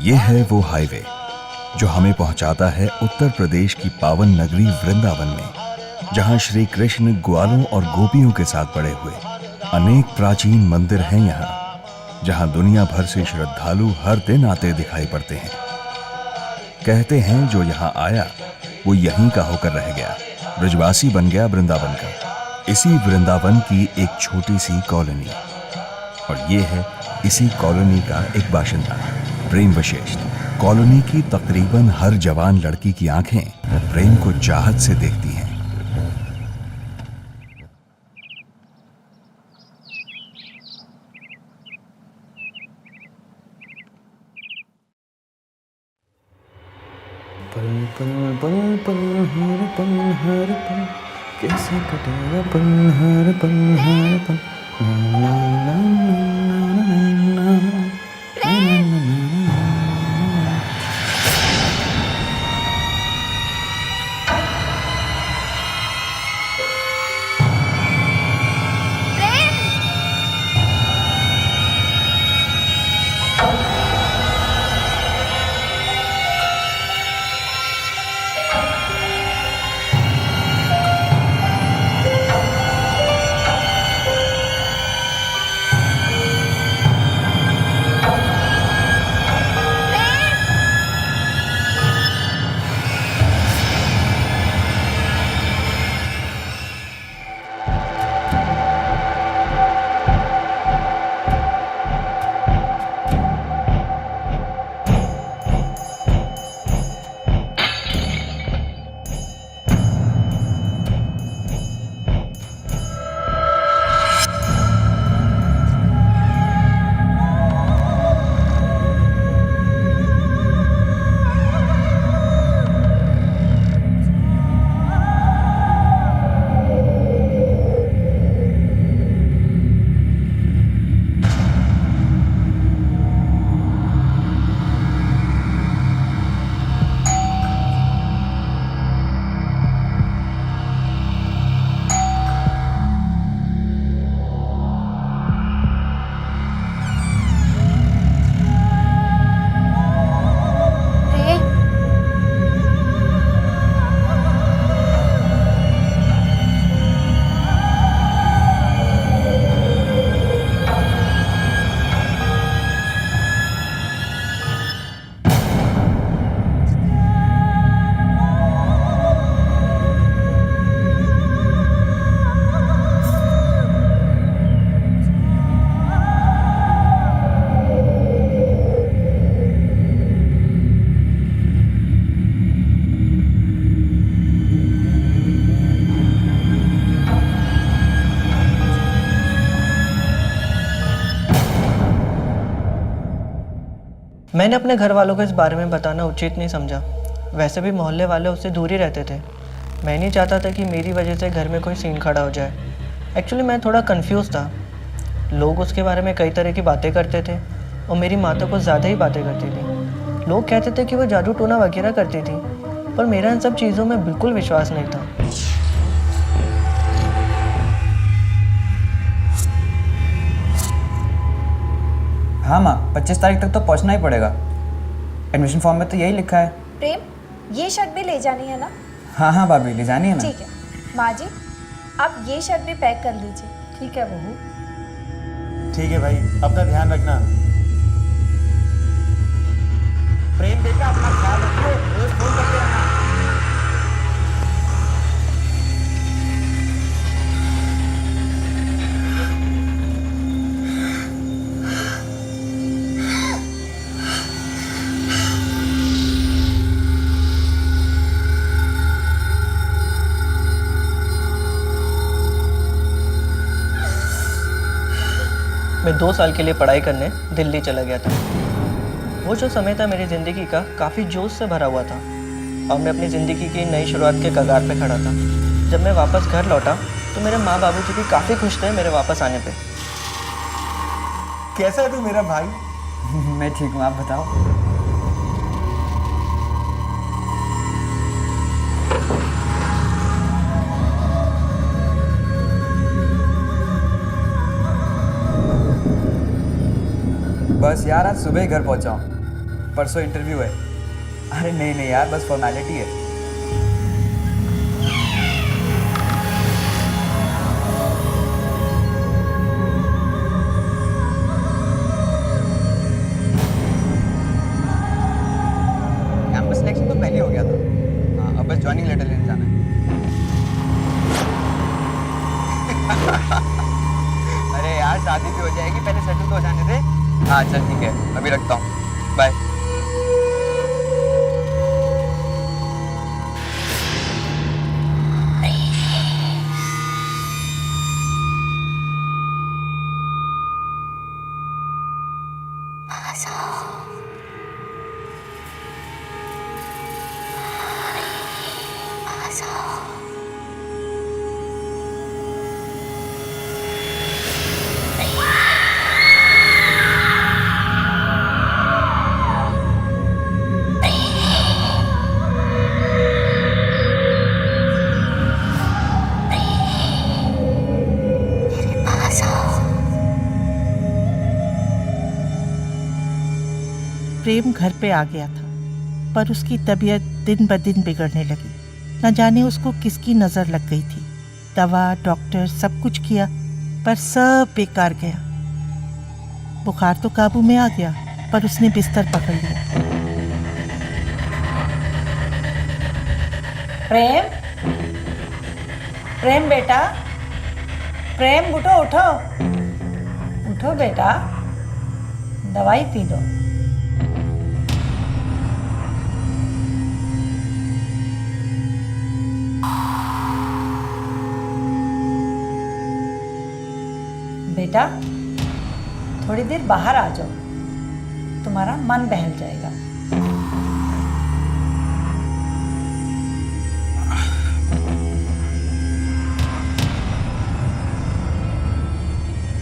ये है वो हाईवे जो हमें पहुंचाता है उत्तर प्रदेश की पावन नगरी वृंदावन में, जहां श्री कृष्ण ग्वालों और गोपियों के साथ बड़े हुए। अनेक प्राचीन मंदिर हैं यहाँ, जहां दुनिया भर से श्रद्धालु हर दिन आते दिखाई पड़ते हैं। कहते हैं जो यहाँ आया वो यहीं का होकर रह गया, ब्रजवासी बन गया वृंदावन का। इसी वृंदावन की एक छोटी सी कॉलोनी, और ये है इसी कॉलोनी का एक बाशिंदा, प्रेम वशिष्ठ। कॉलोनी की तकरीबन हर जवान लड़की की आंखें प्रेम को चाहत से देखती हैं। पल पल पल पल हर पल कैसे कटेगा पल हर पल हर पल। मैंने अपने घर वालों को इस बारे में बताना उचित नहीं समझा। वैसे भी मोहल्ले वाले उससे दूर ही रहते थे। मैं नहीं चाहता था कि मेरी वजह से घर में कोई सीन खड़ा हो जाए। एक्चुअली मैं थोड़ा कंफ्यूज था। लोग उसके बारे में कई तरह की बातें करते थे और मेरी माँ तो कुछ ज़्यादा ही बातें करती थी। लोग कहते थे कि वो जादू टोना वगैरह करती थी, पर मेरा इन सब चीज़ों में बिल्कुल विश्वास नहीं था। हाँ माँ, 25 तारीख तक तो पहुँचना ही पड़ेगा। एडमिशन फॉर्म में तो यही लिखा है। प्रेम, ये शर्ट भी ले जानी है ना? हाँ हाँ भाभी, ले जानी है ना। ठीक है माँ जी, आप ये शर्ट भी पैक कर लीजिए। ठीक है बहू। ठीक है भाई, अपना ध्यान रखना। प्रेम बेटा, अपना ख्याल रखो, रोज फोन करते रहना। मैं 2 साल के लिए पढ़ाई करने दिल्ली चला गया था। वो जो समय था मेरी ज़िंदगी का काफ़ी जोश से भरा हुआ था और मैं अपनी ज़िंदगी की नई शुरुआत के कगार पे खड़ा था। जब मैं वापस घर लौटा तो मेरे माँ बाबूजी भी काफ़ी खुश थे मेरे वापस आने पे। कैसा है तू मेरा भाई? मैं ठीक हूँ, आप बताओ। बस यार, आज सुबह ही घर पहुंचा हूँ। परसों इंटरव्यू है। अरे नहीं नहीं यार, बस फॉर्मेलिटी है। कैंपस सिलेक्शन तो पहले हो गया था। हाँ, अब बस ज्वाइनिंग लेटर लेने जाना है। अरे यार शादी भी हो जाएगी, पहले सेटल तो हो जाने दे। हाँ चल ठीक है, अभी रखता हूँ, बाय। प्रेम घर पे आ गया था, पर उसकी तबीयत दिन ब दिन बिगड़ने लगी। न जाने उसको किसकी नज़र लग गई थी। दवा, डॉक्टर, सब कुछ किया, पर सब बेकार गया। बुखार तो काबू में आ गया, पर उसने बिस्तर पकड़ लिया। प्रेम, प्रेम बेटा, प्रेम उठो उठो उठो बेटा, दवाई पी दो। बेटा थोड़ी देर बाहर आ जाओ, तुम्हारा मन बहल जाएगा।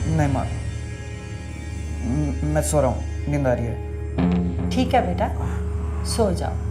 नहीं माँ, मैं सो रहा हूँ, नींद आ रही है। ठीक है बेटा, सो जाओ।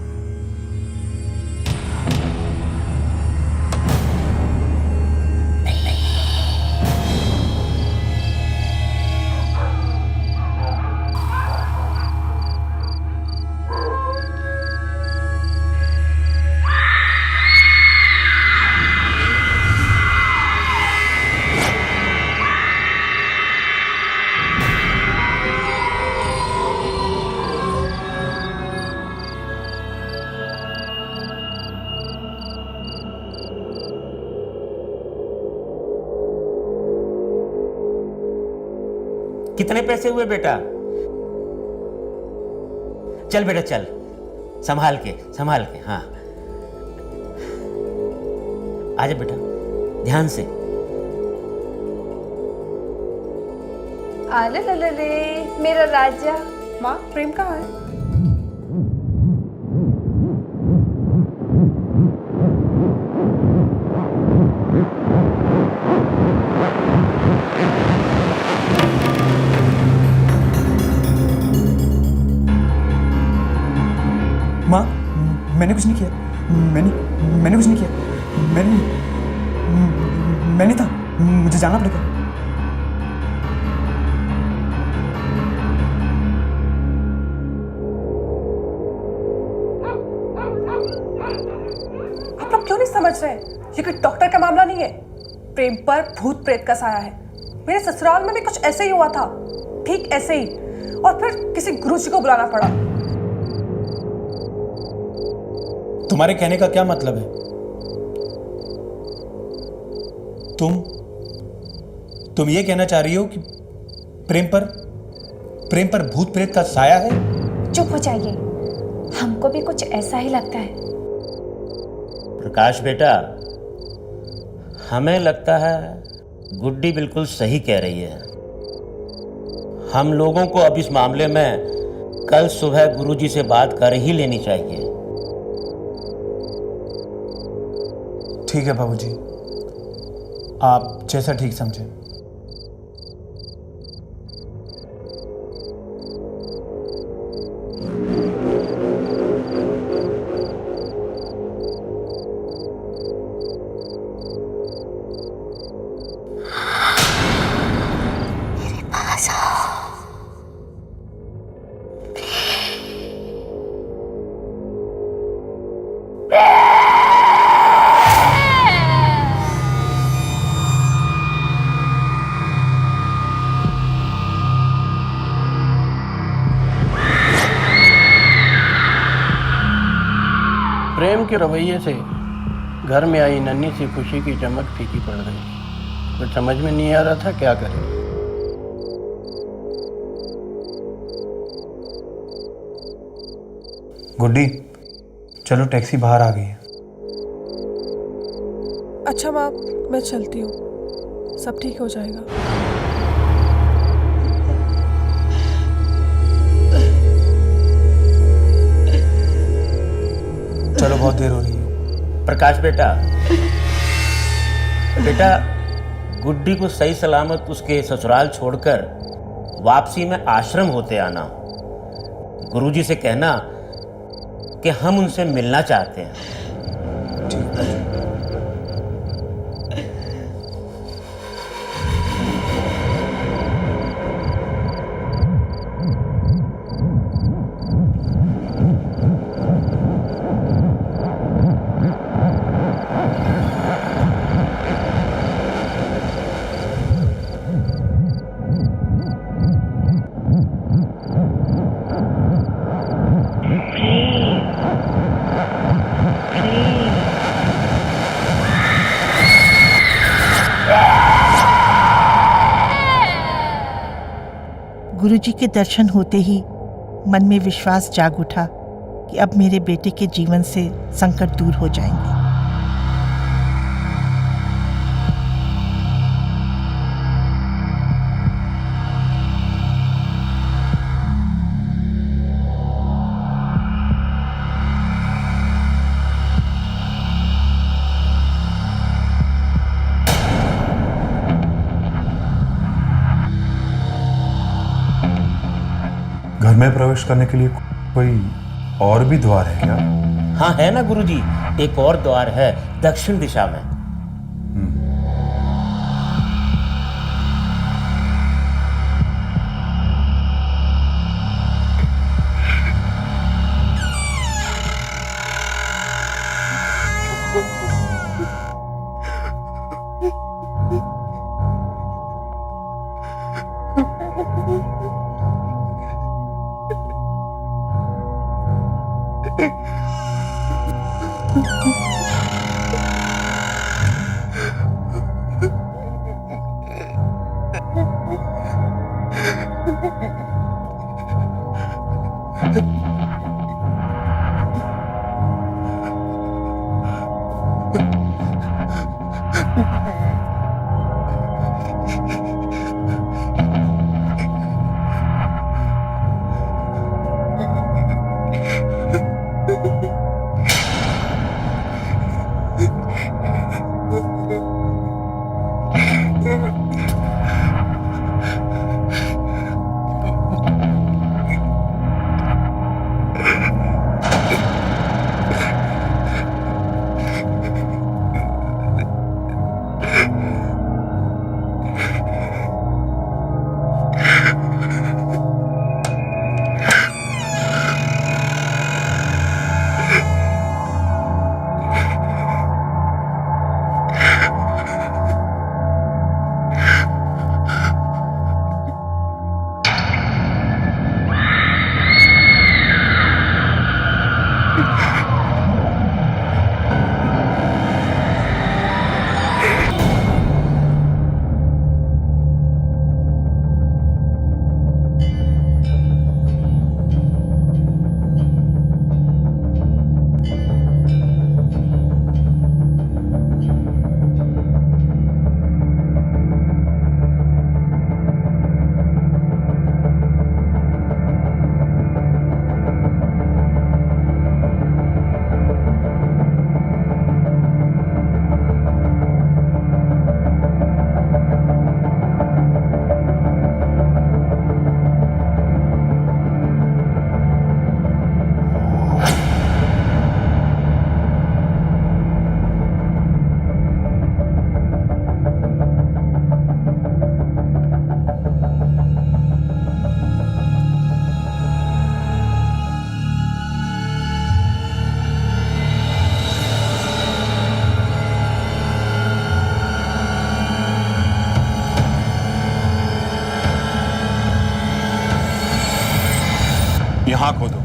कितने पैसे हुए बेटा? चल बेटा चल, संभाल के, हाँ। आजा बेटा, ध्यान से। आले ले मेरा राजा। माँ, प्रेम कहाँ है? माँ, मैंने कुछ नहीं किया। मैंने कुछ नहीं किया। मैं नहीं था। मुझे जाना पड़ेगा। आप लोग क्यों नहीं समझ रहे? ये कोई डॉक्टर का मामला नहीं है। प्रेम पर भूत प्रेत का साया है। मेरे ससुराल में भी कुछ ऐसे ही हुआ था, ठीक ऐसे ही, और फिर किसी गुरुजी को बुलाना पड़ा। तुम्हारे कहने का क्या मतलब है? तुम ये कहना चाह रही हो कि प्रेम पर भूत प्रेत का साया है? चुप हो जाइए, हमको भी कुछ ऐसा ही लगता है। प्रकाश बेटा, हमें लगता है गुड्डी बिल्कुल सही कह रही है। हम लोगों को अब इस मामले में कल सुबह गुरुजी से बात कर ही लेनी चाहिए। ठीक है बाबूजी, आप जैसा ठीक समझें। प्रेम के रवैये से घर में आई नन्ही सी खुशी की चमक फीकी पड़ गई। कुछ समझ में नहीं आ रहा था क्या करें। गुड्डी, चलो टैक्सी बाहर आ गई है। अच्छा माँ, मैं चलती हूँ, सब ठीक हो जाएगा। चलो, बहुत देर हो रही है। प्रकाश बेटा, बेटा गुड्डी को सही सलामत उसके ससुराल छोड़कर वापसी में आश्रम होते आना। गुरुजी से कहना कि हम उनसे मिलना चाहते हैं। गुरुजी के दर्शन होते ही मन में विश्वास जाग उठा कि अब मेरे बेटे के जीवन से संकट दूर हो जाएंगे। घर में प्रवेश करने के लिए कोई और भी द्वार है क्या? हाँ है ना गुरुजी, एक और द्वार है दक्षिण दिशा में। यहां खोदो।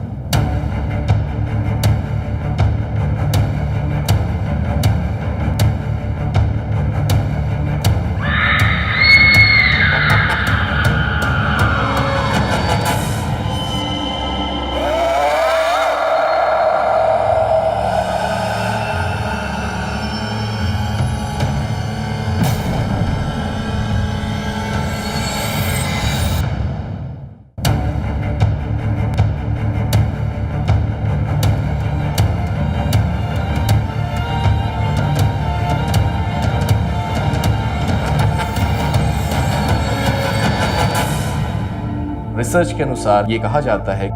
रिसर्च के अनुसार ये कहा जाता है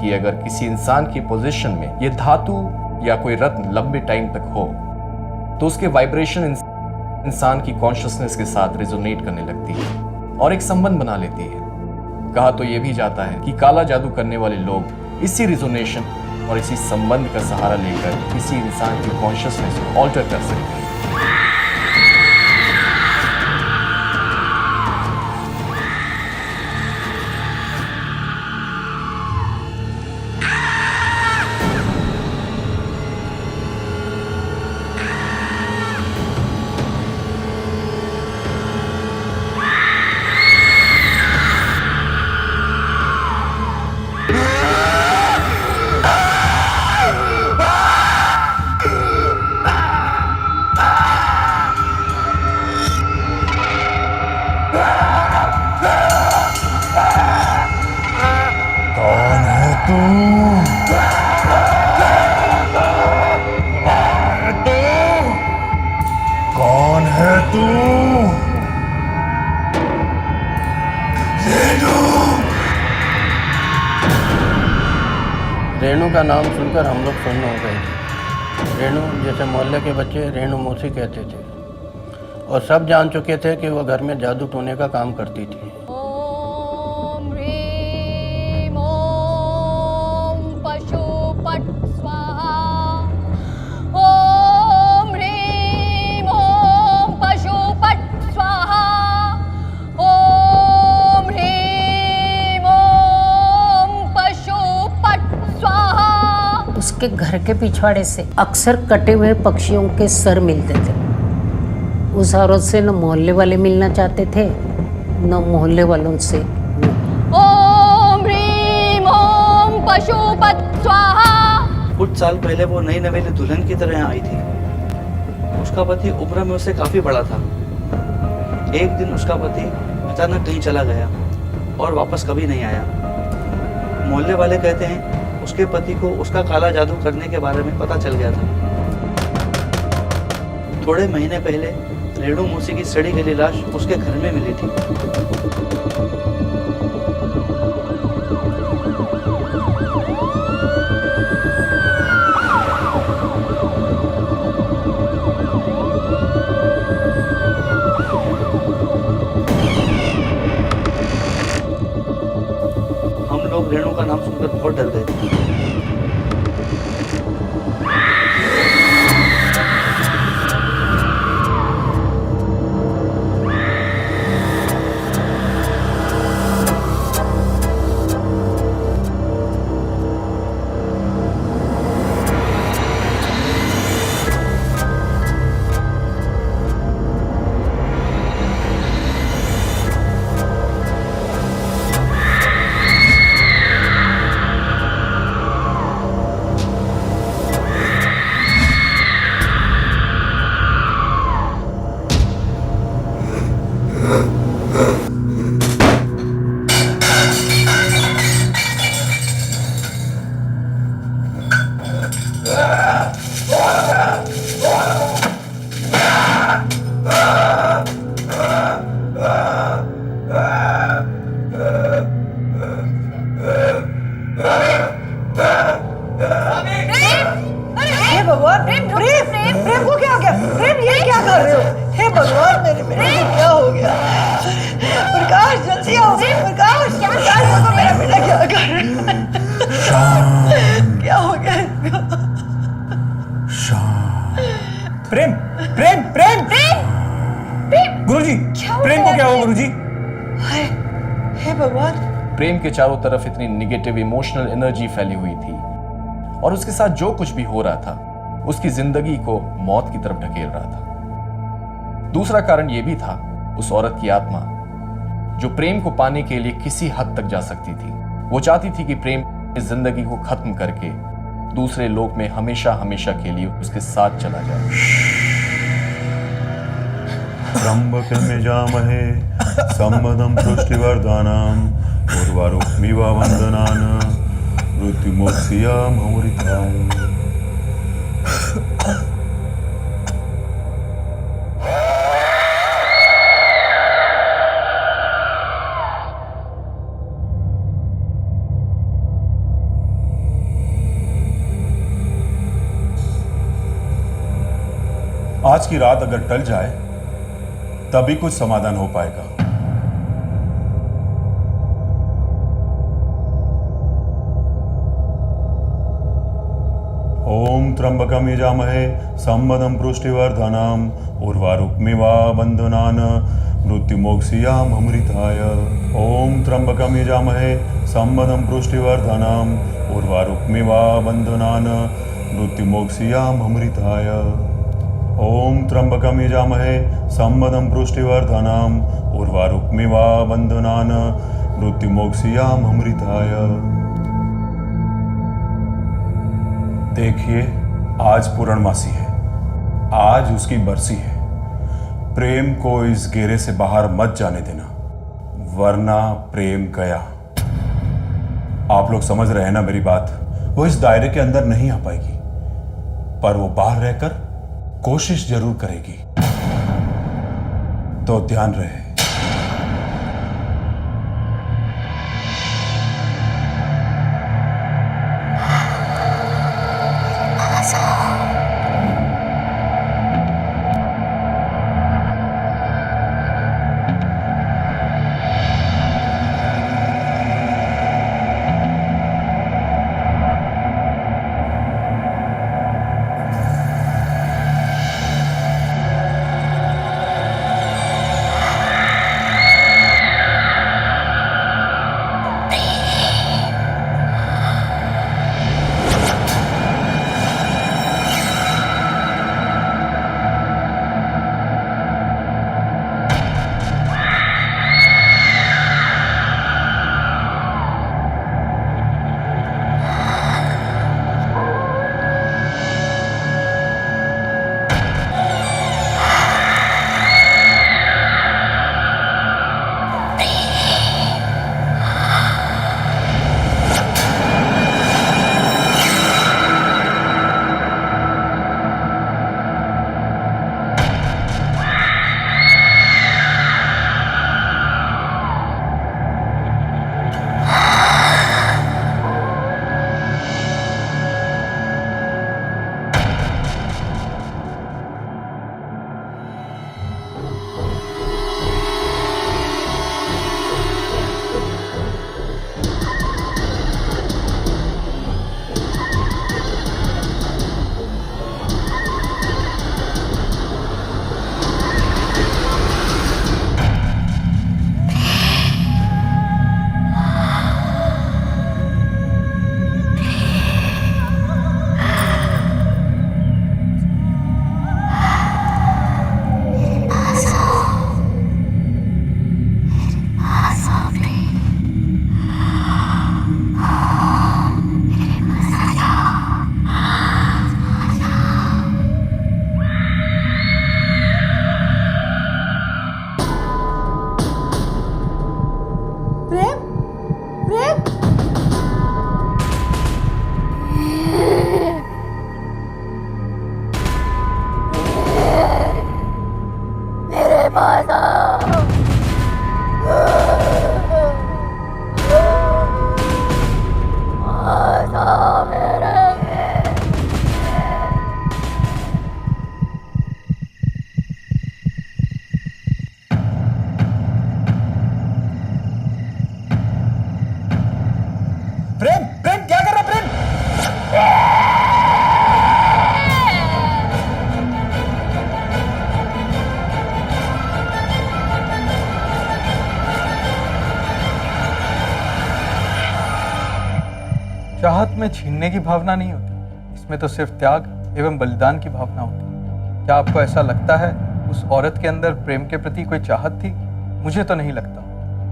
कि अगर किसी इंसान की पोजीशन में ये धातु या कोई रत्न लंबे टाइम तक हो तो उसके वाइब्रेशन इंसान की कॉन्शियसनेस के साथ रिजोनेट करने लगती है और एक संबंध बना लेती है। कहा तो ये भी जाता है कि काला जादू करने वाले लोग इसी रिजोनेशन और इसी संबंध का सहारा लेकर किसी इंसान की कॉन्शियसनेस को ऑल्टर कर सकते हैं। कौन है तू? रेणु का नाम सुनकर हम लोग सुन्न हो गए थे। रेणु जैसे मोहल्ले के बच्चे रेणु मौसी कहते थे और सब जान चुके थे कि वह घर में जादू टोने का काम करती थी। ओम ह्रीं ओम पशुपट स्वाहा। ओम ह्रीं ओम पशुपट स्वाहा। ओम ह्रीं ओम पशुपट स्वाहा। उसके घर के पिछवाड़े से अक्सर कटे हुए पक्षियों के सर मिलते थे। उस औरत से न मोहल्ले वाले मिलना चाहते थे न मोहल्ले वालों से। ओम ह्रीं ओम पशुपत स्वाहा। कुछ साल पहले वो नई नवेली दुल्हन की तरह आई थी। उसका पति उम्र में उससे काफी बड़ा था। एक दिन उसका पति अचानक कहीं चला गया और वापस कभी नहीं आया। मोहल्ले वाले कहते हैं उसके पति को उसका काला जादू करने के बारे में पता चल गया था। थोड़े महीने पहले रेणु मौसी की सड़ी गली लाश उसके घर में मिली थी। हम लोग रेणु का नाम सुनकर बहुत डर गए थे। हे भगवान, प्रेम प्रेम को क्या हो गया? प्रेम ये क्या कर रहे हो? हे भगवान, मेरे बेटे को क्या हो गया? प्रकाश जल्दी आओ। प्रकाश देखो मेरा बेटा क्या कर रहा है। क्या हो गया इसको? प्रेम प्रेम प्रेम गुरुजी, प्रेम को क्या हुआ गुरुजी? हे भगवान। प्रेम के चारों तरफ इतनी निगेटिव इमोशनल एनर्जी फैली हुई थी और उसके साथ जो कुछ भी हो रहा था उसकी जिंदगी को मौत की तरफ ढकेल रहा था। दूसरा कारण यह भी था उस औरत की आत्मा जो प्रेम को पाने के लिए किसी हद तक जा सकती थी। वो चाहती थी कि प्रेम इस जिंदगी को खत्म करके दूसरे लोक में हमेशा हमेशा के लिए उसके साथ चला जाए। त्र्यंबकं यजामहे सम्मदं पुष्टिवर्धनम् उर्वारुकमिव वन्दनान् मृत्युमोक्षीयमामृताम्। आज की रात अगर टल जाए तभी कुछ समाधान हो पाएगा। ओम त्र्यंबकम यजामहे संबदं पुष्टिवर्धनम् उर्वारुकमिवा बंधनान मृत्युमोक्षियाम अमृताय। ओम त्र्यंबकम यजामहे संबदं पुष्टिवर्धनम् उर्वारुकमिवा बंधनान मृत्युमोक्षियाम अमृताय। ओम त्र्यंबकम यजामहे संबदं पुष्टिवर्धनम् उर्वारुकमिवा बंधनान मृत्युमोक्षियाम अमृताय। देखिए, आज पूर्णमासी है, आज उसकी बरसी है। प्रेम को इस घेरे से बाहर मत जाने देना, वरना प्रेम गया। आप लोग समझ रहे हैं ना मेरी बात? वो इस दायरे के अंदर नहीं आ पाएगी, पर वो बाहर रहकर कोशिश जरूर करेगी। तो ध्यान रहे। प्रेम प्रेम क्या कर रहा प्रेम? चाहत में छीनने की भावना नहीं होती, इसमें तो सिर्फ त्याग एवं बलिदान की भावना होती है। क्या आपको ऐसा लगता है उस औरत के अंदर प्रेम के प्रति कोई चाहत थी? मुझे तो नहीं लगता।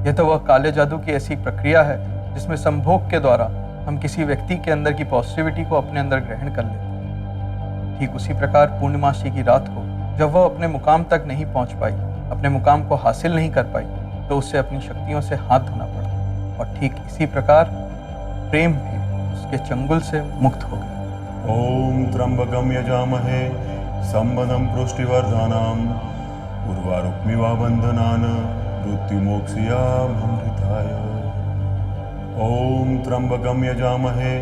यह तो वह काले जादू की ऐसी प्रक्रिया है जिसमें संभोग के द्वारा हम किसी व्यक्ति के अंदर की पॉजिटिविटी को अपने अंदर ग्रहण कर लेते हैं। ठीक उसी प्रकार पूर्णिमासी की रात को जब वह अपने मुकाम तक नहीं पहुंच पाई, अपने मुकाम को हासिल नहीं कर पाई, तो उसे अपनी शक्तियों से हाथ धोना पड़ा। और ठीक इसी प्रकार प्रेम भी उसके चंगुल से मुक्त हो गया। ओम त्र्यंबकम यजामहे संबदं पुष्टिवर्धनम् उर्वारुकमिवा बंधनान मृत्युमोक्षियामृताय। ओम त्र्यंबकम यजामहे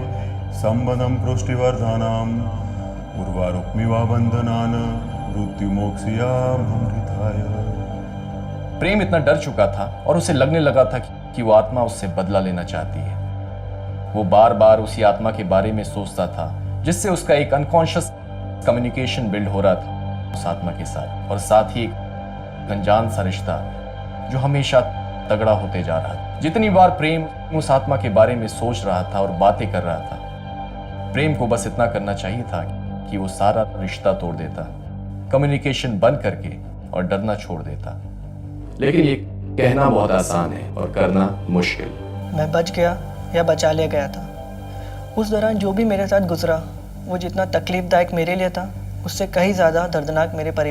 संबदं पुष्टिवर्धनम् उर्वारुकमिवा बंधनान मृत्युमोक्षयामृताय। प्रेम इतना डर चुका था और उसे लगने लगा था कि वो आत्मा उससे बदला लेना चाहती है। वो बार बार उसी आत्मा के बारे में सोचता था, जिससे उसका एक अनकॉन्शियस कम्युनिकेशन बिल्ड हो रहा था उस आत्मा के साथ, और साथ ही एक अनजान सा रिश्ता जो हमेशा तगड़ा होते जा रहा था। जितनी बार प्रेम उस आत्मा के बारे में सोच रहा था और बातें कर रहा था, प्रेम को बस इतना करना चाहिए था कि वो सारा रिश्ता तोड़ देता, कम्युनिकेशन बंद करके और डरना छोड़ देता। लेकिन ये कहना बहुत आसान है और करना मुश्किल। मैं बच गया या बचा लिया गया था। उस दौरान जो भी मेरे साथ गुजरा वो जितना तकलीफदायक मेरे लिए था, उससे कहीं ज़्यादा दर्दनाक मेरे परिवार